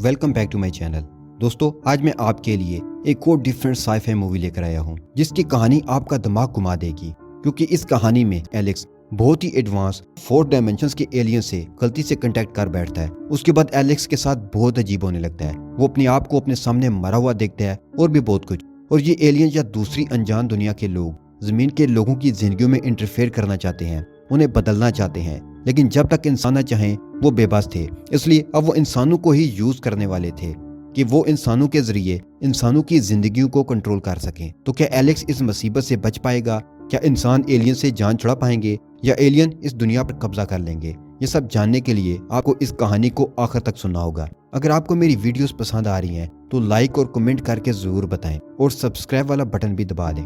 Welcome back to my channel. दोस्तों, आज मैं आपके लिए एक और डिफरेंट साइ-फाई मूवी लेकर आया हूँ जिसकी कहानी आपका दिमाग घुमा देगी, क्योंकि इस कहानी में एलेक्स बहुत ही एडवांस 4 डायमेंशंस के एलियन से गलती से कांटेक्ट कर बैठता है। उसके बाद एलेक्स के साथ बहुत अजीब होने लगता है। वो अपने आप को अपने सामने मरा हुआ देखता है और भी बहुत कुछ। और ये एलियन या दूसरी अनजान दुनिया के लोग जमीन के लोगों की जिंदगियों में इंटरफेयर करना चाहते हैं, उन्हें बदलना चाहते हैं, लेकिन जब तक इंसान न चाहें वो बेबस थे। इसलिए अब वो इंसानों को ही यूज करने वाले थे कि वो इंसानों के जरिए इंसानों की जिंदगियों को कंट्रोल कर सकें। तो क्या एलेक्स इस मुसीबत से बच पाएगा? क्या इंसान एलियन से जान छुड़ा पाएंगे या एलियन इस दुनिया पर कब्जा कर लेंगे? ये सब जानने के लिए आपको इस कहानी को आखिर तक सुनना होगा। अगर आपको मेरी वीडियोस पसंद आ रही हैं तो लाइक और कमेंट करके जरूर बताएं और सब्सक्राइब वाला बटन भी दबा दें।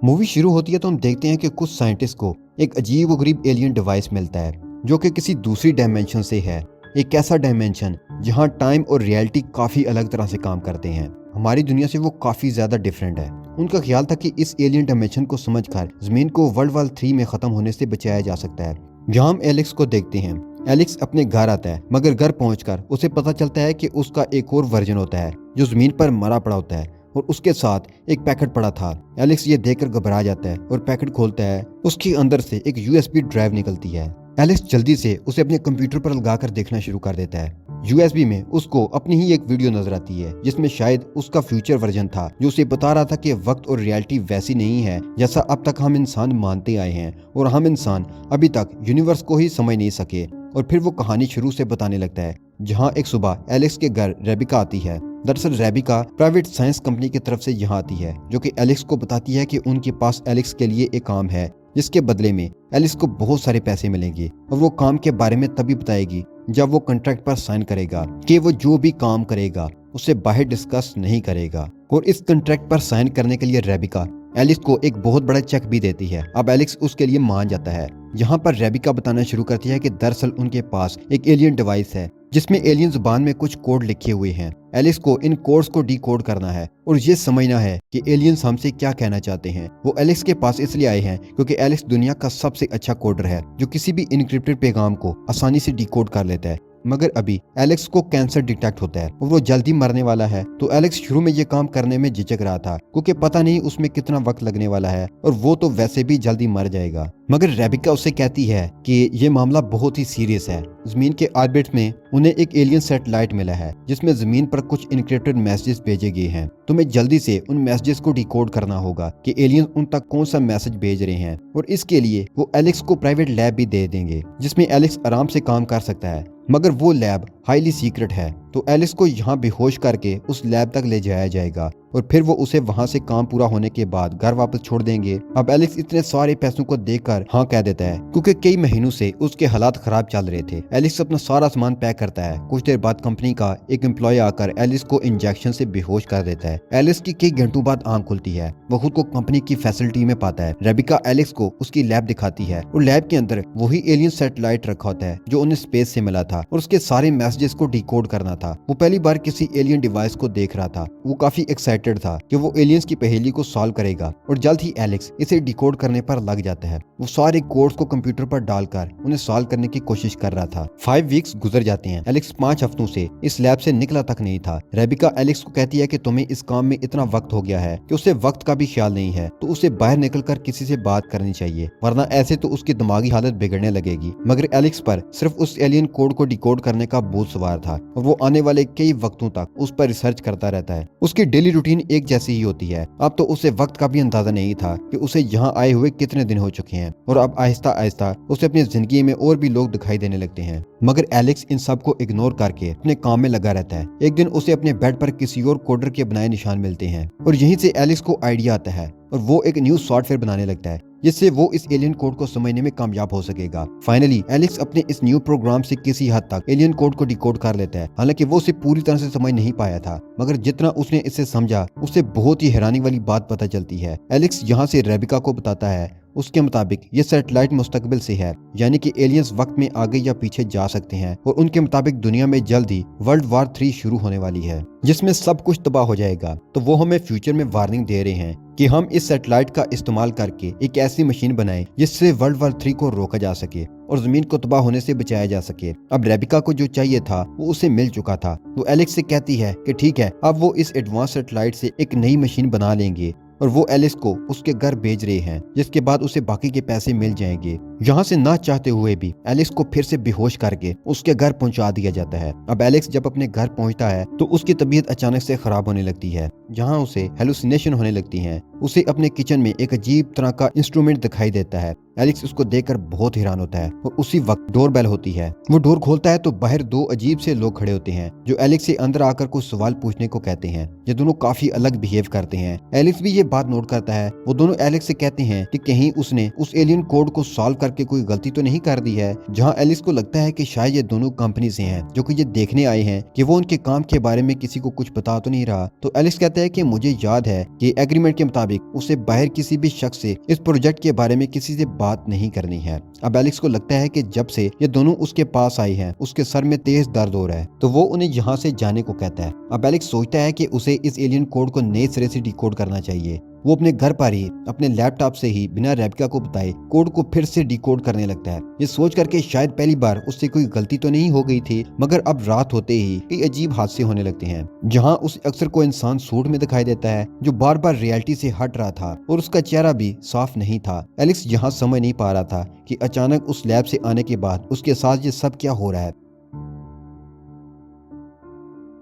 मूवी शुरू होती है तो हम देखते हैं कि कुछ साइंटिस्ट को एक अजीब व गरीब एलियन डिवाइस मिलता है जो कि किसी दूसरी डायमेंशन से है। एक ऐसा डायमेंशन जहां टाइम और रियलिटी काफी अलग तरह से काम करते हैं। हमारी दुनिया से वो काफी ज्यादा डिफरेंट है। उनका ख्याल था कि इस एलियन डायमेंशन को समझकर जमीन को वर्ल्ड वॉर 3 में खत्म होने से बचाया जा सकता है। जहां हम एलेक्स को देखते हैं, एलेक्स अपने घर आता है, मगर घर पहुंचकर उसे पता चलता है कि उसका एक और वर्जन होता है जो जमीन पर मरा पड़ा होता है और उसके साथ एक पैकेट पड़ा था। एलेक्स ये देखकर घबरा जाता है और पैकेट खोलता है। उसके अंदर से एक यूएसबी ड्राइव निकलती है। एलेक्स जल्दी से उसे अपने कंप्यूटर पर लगाकर देखना शुरू कर देता है। यूएसबी में उसको अपनी ही एक वीडियो नजर आती है जिसमें शायद उसका फ्यूचर वर्जन था, जो उसे बता रहा था कि वक्त और रियलिटी वैसी नहीं है जैसा अब तक हम इंसान मानते आए हैं और हम इंसान अभी तक यूनिवर्स को ही समझ नहीं सके। और फिर वो कहानी शुरू से बताने लगता है, जहाँ एक सुबह एलेक्स के घर रेबिका आती है। दरअसल रेबिका प्राइवेट साइंस कंपनी की तरफ से यहाँ आती है, जो कि एलेक्स को बताती है कि उनके पास एलेक्स के लिए एक काम है जिसके बदले में एलेक्स को बहुत सारे पैसे मिलेंगे। और वो काम के बारे में तभी बताएगी जब वो कॉन्ट्रैक्ट पर साइन करेगा कि वो जो भी काम करेगा उसे बाहर डिस्कस नहीं करेगा। और इस कॉन्ट्रैक्ट पर साइन करने के लिए रेबिका एलेक्स को एक बहुत बड़ा चेक भी देती है। अब एलेक्स उसके लिए मान जाता है। यहाँ पर रेबिका बताना शुरू करती है कि दरअसल उनके पास एक एलियन डिवाइस है जिसमें एलियन जुबान में कुछ कोड लिखे हुए हैं। एलेक्स को इन कोड्स को डिकोड करना है और ये समझना है कि एलियंस हमसे क्या कहना चाहते हैं। वो एलेक्स के पास इसलिए आए हैं क्योंकि एलेक्स दुनिया का सबसे अच्छा कोडर है जो किसी भी इनक्रिप्टेड पैगाम को आसानी से डिकोड कर लेता है। मगर अभी एलेक्स को कैंसर डिटेक्ट होता है और वो जल्दी मरने वाला है। तो एलेक्स शुरू में ये काम करने में झिझक रहा था क्योंकि पता नहीं उसमें कितना वक्त लगने वाला है और वो तो वैसे भी जल्दी मर जाएगा। मगर रेबिका उससे कहती है कि ये मामला बहुत ही सीरियस है। जमीन के ऑर्बिट में उन्हें एक एलियन सैटेलाइट मिला है जिसमें जमीन पर कुछ इनक्रिप्टेड मैसेजेस भेजे गए हैं। तुम्हें जल्दी से उन मैसेजेस को डिकोड करना होगा कि एलियन उन तक कौन सा मैसेज भेज रहे हैं। और इसके लिए वो एलेक्स को प्राइवेट लैब भी दे देंगे जिसमें एलेक्स आराम से काम कर सकता है। मगर वो लैब हाईली सीक्रेट है, तो एलेक्स को यहाँ बेहोश करके उस लैब तक ले जाया जाएगा और फिर वो उसे वहाँ से काम पूरा होने के बाद घर वापस छोड़ देंगे। अब एलेक्स इतने सारे पैसों को देखकर हाँ कह देता है क्योंकि कई महीनों से उसके हालात खराब चल रहे थे। एलेक्स अपना सारा सामान पैक करता है। कुछ देर बाद कंपनी का एक एम्प्लॉय आकर एलेक्स को इंजेक्शन से बेहोश कर देता है। एलेक्स की कई घंटों बाद आंख खुलती है। वो खुद को कंपनी की फैसिलिटी में पाता है। रेबिका एलेक्स को उसकी लैब दिखाती है और लैब के अंदर वही एलियन सैटेलाइट रखा होता है जो उन्हें स्पेस से मिला था और उसके सारे मैसेजेस को डिकोड करना था। वो पहली बार किसी एलियन डिवाइस को देख रहा था। वो काफी एक्साइटेड था कि वो एलियंस की पहेली को सॉल्व करेगा और जल्द ही एलेक्स इसे डिकोड करने पर लग जाता है। वो सारे कोड्स को कंप्यूटर पर डालकर उन्हें सॉल्व करने की कोशिश कर रहा था। 5 वीक्स गुजर जाते हैं। एलेक्स 5 हफ्तों से इस लैब से निकला तक नहीं था। रेबिका एलेक्स को कहती है कि तुम्हें इस काम में इतना वक्त हो गया है कि उसे वक्त का भी ख्याल नहीं है, तो उसे बाहर निकलकर किसी से बात करनी चाहिए, वरना ऐसे तो उसकी दिमागी हालत बिगड़ने लगेगी। मगर एलेक्स पर सिर्फ उस एलियन कोड को डिकोड करने का बोझ सवार था और वो आने वाले कई वक्तों तक उस पर रिसर्च करता रहता है। उसकी डेली रूटीन एक जैसी ही होती है। अब तो उसे वक्त का भी अंदाजा नहीं था कि उसे यहाँ आए हुए कितने दिन हो चुके हैं और अब आहिस्ता आहिस्ता उसे अपनी जिंदगी में और भी लोग दिखाई देने लगते हैं। मगर एलेक्स इन सब को इग्नोर करके अपने काम में लगा रहता है। एक दिन उसे अपने बेड पर किसी और कोडर के बनाए निशान मिलते हैं और यहीं से एलेक्स को आइडिया आता है और वो एक न्यू सॉफ्टवेयर बनाने लगता है जिससे वो इस एलियन कोड को समझने में कामयाब हो सकेगा। फाइनली एलेक्स अपने इस न्यू प्रोग्राम से किसी हद तक एलियन कोड को डिकोड कर लेता है। हालांकि वो उसे पूरी तरह से समझ नहीं पाया था, मगर जितना उसने इसे समझा उससे बहुत ही हैरानी वाली बात पता चलती है। एलेक्स यहाँ से रेबिका को बताता है उसके मुताबिक ये सैटेलाइट मुस्तकबिल से है, यानी कि एलियंस वक्त में आगे या पीछे जा सकते हैं और उनके मुताबिक दुनिया में जल्द ही वर्ल्ड वॉर 3 शुरू होने वाली है जिसमें सब कुछ तबाह हो जाएगा। तो वो हमें फ्यूचर में वार्निंग दे रहे हैं कि हम इस सैटेलाइट का इस्तेमाल करके एक ऐसी मशीन बनाएं जिससे वर्ल्ड वॉर 3 को रोका जा सके। और जमीन को तबाह होने से बचाया जा सके। अब रेबिका को जो चाहिए था वो उसे मिल चुका था। वो एलेक्स से कहती है कि ठीक है, अब वो इस एडवांस सैटेलाइट से एक नई मशीन बना लेंगे और वो एलिस को उसके घर भेज रहे हैं, जिसके बाद उसे बाकी के पैसे मिल जाएंगे। यहाँ से ना चाहते हुए भी एलेक्स को फिर से बेहोश करके उसके घर पहुंचा दिया जाता है। अब एलेक्स जब अपने घर पहुंचता है तो उसकी तबीयत अचानक से खराब होने लगती है, जहाँ उसे हेलुसिनेशन होने लगती हैं। उसे अपने किचन में एक अजीब तरह का इंस्ट्रूमेंट दिखाई देता है। एलेक्स उसको देखकर बहुत हैरान होता है और उसी वक्त डोर बेल होती है। वो डोर खोलता है तो बाहर दो अजीब से लोग खड़े होते हैं जो एलेक्स से अंदर आकर कुछ सवाल पूछने को कहते हैं। ये दोनों काफी अलग बिहेव करते हैं। एलेक्स भी ये बात नोट करता है। वो दोनों एलेक्स से कहते हैं कि कहीं उसने उस एलियन कोड को सॉल्व करके कोई गलती तो नहीं कर दी है। जहाँ एलेक्स को लगता है कि शायद ये दोनों कंपनी से हैं जो कि ये देखने आए हैं कि वो उनके काम के बारे में किसी को कुछ बता तो नहीं रहा। तो एलेक्स कहता है कि मुझे याद है कि एग्रीमेंट के मुताबिक उसे बाहर किसी भी शख्स से इस प्रोजेक्ट के बारे में किसी से बात नहीं करनी है। अब एलेक्स को लगता है कि जब से ये दोनों उसके पास आए हैं उसके सर में तेज दर्द हो रहा है, तो वो उन्हें यहाँ से जाने को कहता है। अब एलेक्स सोचता है कि उसे इस एलियन कोड को नए सिरे से डिकोड करना चाहिए। वो अपने घर पर ही अपने लैपटॉप से ही बिना रेबिका को बताए कोड को फिर से डिकोड करने लगता है। ये सोच करके शायद पहली बार उससे कोई गलती तो नहीं हो गई थी, मगर अब रात होते ही कई अजीब हादसे होने लगते हैं। जहाँ उसे अक्सर कोई इंसान सूट में दिखाई देता है जो बार बार रियलिटी से हट रहा था और उसका चेहरा भी साफ नहीं था। एलेक्स यहाँ समझ नहीं पा रहा था कि अचानक उस लैब से आने के बाद उसके साथ ये सब क्या हो रहा है।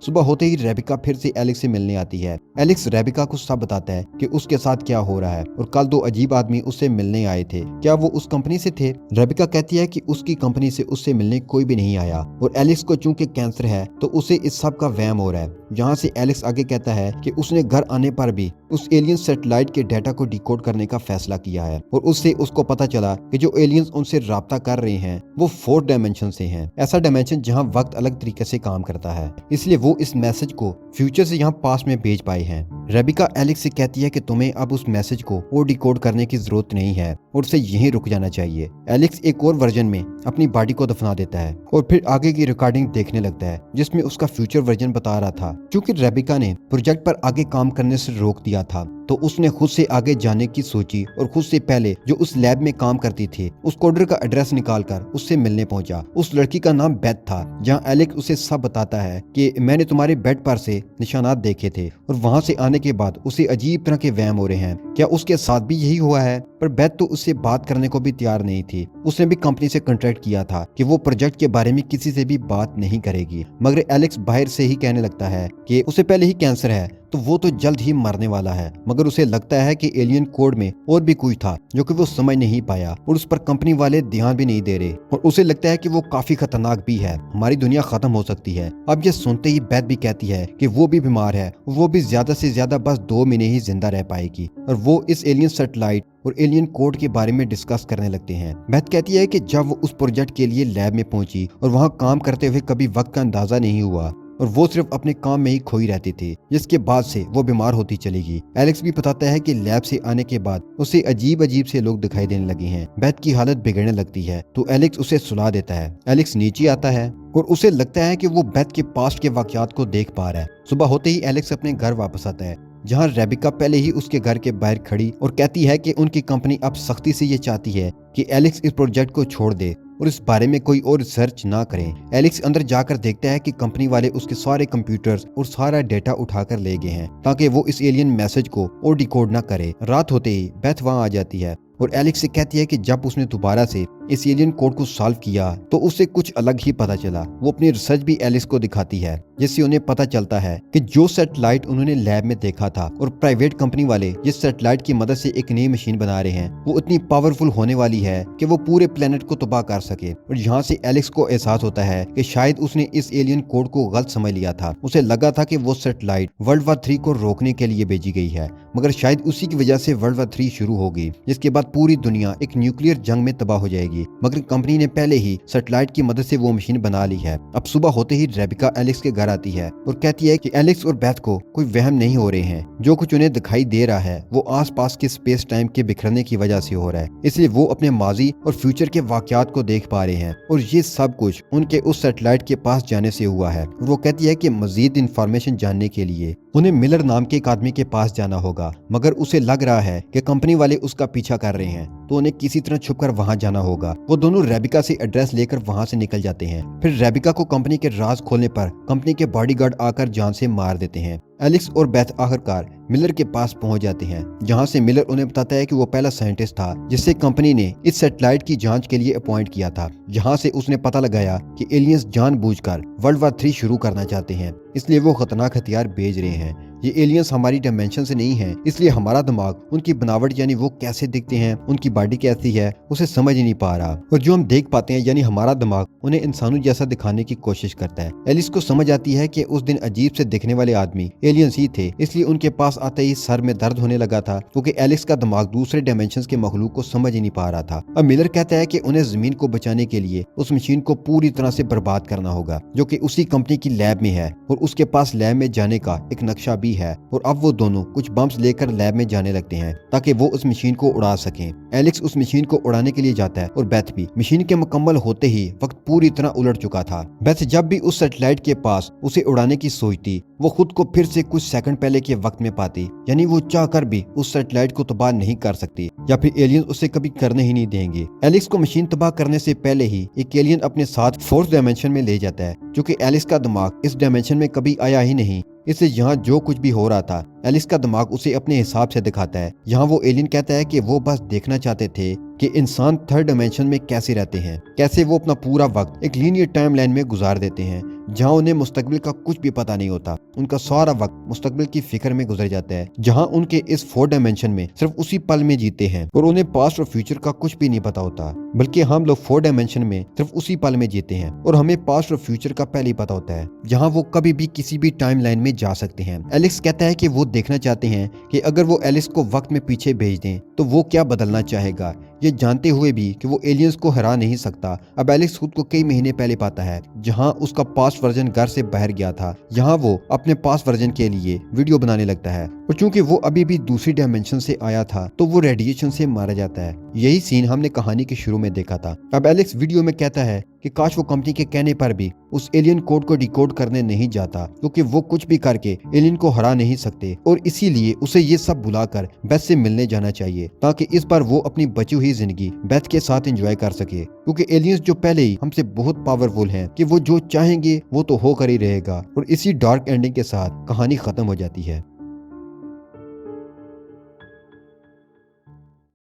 सुबह होते ही रेबिका फिर से एलेक्स से मिलने आती है। एलेक्स रेबिका को सब बताता है कि उसके साथ क्या हो रहा है और कल दो अजीब आदमी उससे मिलने आए थे, क्या वो उस कंपनी से थे। रेबिका कहती है कि उसकी कंपनी से उससे मिलने कोई भी नहीं आया और एलेक्स को चूंकि कैंसर है तो उसे इस सब का वहम हो रहा है। जहाँ से एलेक्स आगे कहता है कि उसने घर आने पर भी उस एलियन सैटेलाइट के डाटा को डिकोड करने का फैसला किया है और उससे उसको पता चला कि जो एलियंस उनसे राब्ता कर रहे हैं वो 4 डायमेंशन से हैं, ऐसा डायमेंशन जहाँ वक्त अलग तरीके से काम करता है, इसलिए वो इस मैसेज को फ्यूचर से यहाँ पास्ट में भेज पाए हैं। रेबिका एलेक्स से कहती है कि तुम्हें अब उस मैसेज को और डिकोड करने की जरूरत नहीं है और उसे यहीं रुक जाना चाहिए। एलेक्स एक और वर्जन में अपनी बॉडी को दफना देता है और फिर आगे की रिकॉर्डिंग देखने लगता है जिसमें उसका फ्यूचर वर्जन बता रहा था। क्योंकि रेबिका ने प्रोजेक्ट पर आगे काम करने से रोक दिया था तो उसने खुद से आगे जाने की सोची और खुद से पहले जो उस लैब में काम करती थी उस कोडर का एड्रेस निकालकर उससे मिलने पहुंचा। उस लड़की का नाम बेथ था। जहां एलेक्स उसे सब बताता है कि मैंने तुम्हारे बेड पर से निशानात देखे थे और वहां से आने के बाद उसे अजीब तरह के वहम हो रहे हैं। क्या उसके साथ भी यही हुआ है? पर बेथ तो उससे बात करने को भी तैयार नहीं थी। उसने भी कंपनी से कॉन्ट्रैक्ट किया था कि वो प्रोजेक्ट के बारे में किसी से भी बात नहीं करेगी, मगर एलेक्स बाहर से ही कहने लगता है कि उसे पहले ही कैंसर है तो वो तो जल्द ही मरने वाला है। मगर उसे लगता है कि एलियन कोड में और भी कुछ था जो कि वो समझ नहीं पाया और उस पर कंपनी वाले ध्यान भी नहीं दे रहे और उसे लगता है कि वो काफी खतरनाक भी है, हमारी दुनिया खत्म हो सकती है। अब ये सुनते ही बेथ भी कहती है कि वो भी बीमार है, वो भी ज्यादा से ज्यादा बस 2 महीने ही जिंदा रह पाएगी और वो इस एलियन सैटेलाइट और एलियन कोड के बारे में डिस्कस करने लगते हैं। बेथ कहती है कि जब वो उस प्रोजेक्ट के लिए लैब में पहुंची और वहां काम करते हुए कभी वक्त का अंदाजा नहीं हुआ और वो सिर्फ अपने काम में ही खोई रहती थी, जिसके बाद से वो बीमार होती चलेगी। एलेक्स भी बताता है कि लैब से आने के बाद उसे अजीब अजीब से लोग दिखाई देने लगे हैं। बेथ की हालत बिगड़ने लगती है तो एलेक्स उसे सुला देता है। एलेक्स नीचे आता है और उसे लगता है कि वो बेथ के पास्ट के वाकयात को देख पा रहा है। सुबह होते ही एलेक्स अपने घर वापस आता है जहाँ रेबिका पहले ही उसके घर के बाहर खड़ी और कहती है कि उनकी कंपनी अब सख्ती से ये चाहती है कि एलेक्स इस प्रोजेक्ट को छोड़ दे और इस बारे में कोई और रिसर्च ना करें। एलेक्स अंदर जाकर देखता है कि कंपनी वाले उसके सारे कंप्यूटर्स और सारा डेटा उठाकर ले गए हैं ताकि वो इस एलियन मैसेज को और डिकोड ना करे। रात होते ही बेथ वहां आ जाती है और एलेक्स से कहती है कि जब उसने दोबारा से इस एलियन कोड को सॉल्व किया तो उसे कुछ अलग ही पता चला। वो अपनी रिसर्च भी एलेक्स को दिखाती है जिससे उन्हें पता चलता है कि जो सैटेलाइट उन्होंने लैब में देखा था और प्राइवेट कंपनी वाले जिस सैटेलाइट की मदद से एक नई मशीन बना रहे हैं वो इतनी पावरफुल होने वाली है कि वो पूरे प्लेनेट को तबाह कर सके। और यहाँ से एलेक्स को एहसास होता है कि शायद उसने इस एलियन कोड को गलत समझ लिया था। उसे लगा था कि वो सैटेलाइट वर्ल्ड वॉर 3 को रोकने के लिए भेजी गई है, मगर शायद उसी की वजह से वर्ल्ड वॉर 3 शुरू होगी जिसके बाद पूरी दुनिया एक न्यूक्लियर जंग में तबाह हो जाएगी। मगर कंपनी ने पहले ही सैटेलाइट की मदद से वो मशीन बना ली है। अब सुबह होते ही रेबिका एलेक्स के घर आती है और कहती है कि एलेक्स और बेथ को कोई वहम नहीं हो रहे हैं। जो कुछ उन्हें दिखाई दे रहा है वो आसपास के स्पेस टाइम के बिखरने की वजह से हो रहा है, इसलिए वो अपने माजी और फ्यूचर के वाकयात को देख पा रहे हैं और ये सब कुछ उनके उस सैटेलाइट के पास जाने से हुआ है। और वो कहती है कि मजीद इंफॉर्मेशन जानने के लिए उन्हें मिलर नाम के एक आदमी के पास जाना होगा, मगर उसे लग रहा है कि कंपनी वाले उसका पीछा कर रहे हैं, तो उन्हें किसी तरह छुपकर वहां जाना होगा। वो दोनों रेबिका से एड्रेस लेकर वहां से निकल जाते हैं। फिर रेबिका को कंपनी के राज खोलने पर कंपनी के बॉडीगार्ड आकर जान से मार देते हैं। एलेक्स और बेथ आखिरकार मिलर के पास पहुंच जाते हैं, जहां से मिलर उन्हें बताता है कि वो पहला साइंटिस्ट था जिससे कंपनी ने इस सैटेलाइट की जांच के लिए अपॉइंट किया था, जहां से उसने पता लगाया कि एलियंस जानबूझकर वर्ल्ड वार 3 शुरू करना चाहते हैं, इसलिए वो खतरनाक हथियार भेज रहे हैं। ये एलियंस हमारी डायमेंशन से नहीं है, इसलिए हमारा दिमाग उनकी बनावट यानी वो कैसे दिखते हैं, उनकी बॉडी कैसी है, उसे समझ ही नहीं पा रहा। और जो हम देख पाते हैं यानी हमारा दिमाग उन्हें इंसानों जैसा दिखाने की कोशिश करता है। एलिस को समझ आती है कि उस दिन अजीब से दिखने वाले आदमी एलियंस ही थे, इसलिए उनके पास आते ही सर में दर्द होने लगा था, क्योंकि एलेक्स का दिमाग दूसरे डायमेंशन के मखलूक को समझ ही नहीं पा रहा था। अब मिलर कहता है कि उन्हें जमीन को बचाने के लिए उस मशीन को पूरी तरह से बर्बाद करना होगा, जो कि उसी कंपनी की लैब में है, और उसके पास लैब में जाने का एक नक्शा भी है। और अब वो दोनों कुछ बम्स लेकर लैब में जाने लगते हैं ताकि वो उस मशीन को उड़ा सकें। एलेक्स उस मशीन को उड़ाने के लिए जाता है और बेथ भी। मशीन के मुकम्मल होते ही वक्त पूरी तरह उलट चुका था। बेथ जब भी उस सैटेलाइट के पास उसे उड़ाने की सोचती, वो खुद को फिर से कुछ सेकंड पहले के वक्त में पाती, यानी वो चाहकर भी उस सैटेलाइट को तबाह नहीं कर सकती, या फिर एलियन उसे कभी करने ही नहीं देंगे। एलेक्स को मशीन तबाह करने से पहले ही एक एलियन अपने साथ फोर्थ डायमेंशन में ले जाता है, क्योंकि एलेक्स का दिमाग इस डायमेंशन में कभी आया ही नहीं, इसलिए यहाँ जो कुछ भी हो रहा था एलिस का दिमाग उसे अपने हिसाब से दिखाता है। यहाँ वो एलियन कहता है कि वो बस देखना चाहते थे कि इंसान थर्ड डायमेंशन में कैसे रहते हैं, कैसे वो अपना पूरा वक्त एक लीनियर टाइमलाइन में गुजार देते हैं, जहाँ उन्हें मुस्तकबिल का कुछ भी पता नहीं होता। उनका सारा वक्त मुस्तकबिल की फिक्र में गुजर जाता है, जहाँ उनके इस फोर्थ डायमेंशन में सिर्फ उसी पल में जीते हैं और उन्हें पास्ट और फ्यूचर का कुछ भी नहीं पता होता, बल्कि हम लोग फोर्थ डायमेंशन में सिर्फ उसी पल में जीते हैं और हमें पास्ट और फ्यूचर का पहले ही पता होता है, जहाँ वो कभी भी किसी भी टाइमलाइन में जा सकते हैं। एलेक्स कहता है कि वो देखना चाहते हैं कि अगर वो एलिस को वक्त में पीछे भेज दें तो वो क्या बदलना चाहेगा, ये जानते हुए भी कि वो एलियंस को हरा नहीं सकता। अब एलेक्स खुद को कई महीने पहले पाता है, जहां उसका पास्ट वर्जन घर से बाहर गया था। यहाँ वो अपने पास्ट वर्जन के लिए वीडियो बनाने लगता है, और चूंकि वो अभी भी दूसरी डायमेंशन से आया था तो वो रेडिएशन से मारा जाता है। यही सीन हमने कहानी के शुरू में देखा था। अब एलेक्स वीडियो में कहता है कि काश वो कंपनी के कहने पर भी उस एलियन कोड को डिकोड करने नहीं जाता, क्योंकि वो कुछ भी करके एलियन को हरा नहीं सकते, और इसीलिए उसे ये सब बुलाकर बेथ से मिलने जाना चाहिए, ताकि इस बार वो अपनी बची हुई जिंदगी बेथ के साथ एंजॉय कर सके। क्योंकि एलियंस जो पहले ही हमसे बहुत पावरफुल हैं कि वो जो चाहेंगे वो तो होकर ही रहेगा। और इसी डार्क एंडिंग के साथ कहानी खत्म हो जाती है।